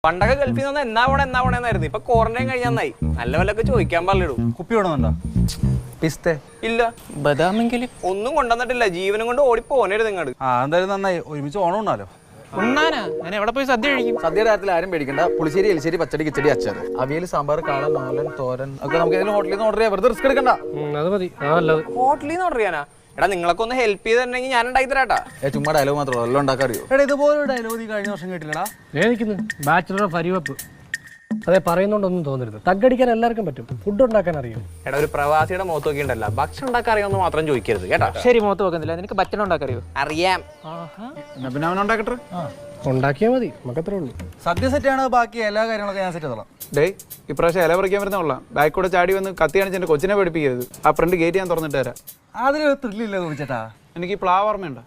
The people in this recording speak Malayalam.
പണ്ടൊക്കെ ഗൾഫിൽ നിന്ന് എന്നാ പോണെന്നായിരുന്നു. ഇപ്പൊ ക്വാറന്റൈൻ കഴിഞ്ഞാന്നായി. നല്ല വല്ലൊക്കെ ചോദിക്കാൻ പാടില്ലടൂ. കുപ്പി വേണമെന്നുണ്ടോ? പിസ്തേ ഇല്ല, ബദാമെങ്കിലും ഒന്നും കൊണ്ടുവന്നിട്ടില്ല. ജീവനും കൊണ്ട് ഓടിപ്പോനരുത് നിങ്ങട്. എന്തായാലും നന്നായി. ഒരുമിച്ച് ഓണം ഉണ്ണാലോ. ഉണ്ണാനാ? ഞാൻ എവിടെ പോയി സദ്യ കഴിക്കും? സദ്യയുടെ കാര്യത്തിൽ ആരും പേടിക്കണ്ട. പുളിശ്ശേരി, എലിശ്ശേരി, പച്ചടി, കിച്ചടി, അച്ചാർ, അവിയൽ, സാമ്പാർ, കാളൻ, നാലൻ, തോരൻ ഒക്കെ നമുക്ക് ഏതെങ്കിലും ഹോട്ടലിൽ നിന്ന് ഓർഡർ ചെയ്യാം. വെറുതെ റിസ്ക് എടുക്കണ്ട. അത് മതി. നല്ലത്. ഹോട്ടലിൽ നിന്ന് ഓർഡർ ചെയ്യാനാ? എടാ നിങ്ങളൊക്കെ ഒന്ന് ഹെൽപ്പ് ചെയ്തിട്ടുണ്ടെങ്കിൽ ഞാൻ ഉണ്ടാക്കി തരാട്ടാ. ചുമ്മാ ഡയലോഗ് മാത്രമേ എല്ലാം ഉണ്ടാക്കാൻ അറിയോ? എടാ ഇതുപോലെ ഡയലോഗ് നീ കഴിഞ്ഞ വർഷം കേട്ടില്ലടാ. നിൽക്കുന്നു ബാച്ചിലർ ഓഫ് അരിവെപ്പ്. അതെ, പറയുന്നോണ്ടൊന്നും തോന്നരുത്. തగ్గടിക്കാൻ എല്ലാവർക്കും പറ്റും. ഫുഡ് ഉണ്ടാക്കാൻ അറിയും. എടാ ഒരു പ്രവാസിയുടെ മുഖത്ത് നോക്കിണ്ടല്ല, ഭക്ഷണം ഉണ്ടാക്കാൻ അറിയാമെന്ന് മാത്രം ചോദിക്കരുത് കേട്ടാ. ശരി, മുഖത്ത് വെക്കുന്നില്ല. നിനക്ക് ഭക്ഷണം ഉണ്ടാക്കറിയോ? അറിയാം. എന്നാ പിന്നെ അവൻ ഉണ്ടാക്കട്ടെ. ഉണ്ടാക്കിയാൽ മതി, നമുക്കത്രേ ഉള്ളൂ. സദ്യ സെറ്റാണ്, ബാക്കി എല്ലാ കാര്യങ്ങളൊക്കെ ഞാൻ സെറ്റ് ചെയ്തോളാം. ഡേ ഇപ്രാവശ്യം ഇല പറിക്കാൻ വരുന്നുള്ള ബാക്ക് കൂടെ ചാടി വന്ന് കത്തി കാണിച്ച് എന്റെ കൊച്ചിനെ പഠിപ്പിക്കരുത്. ആ ഫ്രണ്ട് ഗേറ്റ് ഞാൻ തുറന്നിട്ട് തരാം. അതിലൊരു ത്രില്ലില്ല തോന്നിച്ചേട്ടാ. എനിക്ക് ഈ പ്ലാവ് ഓർമ്മയുണ്ടോ?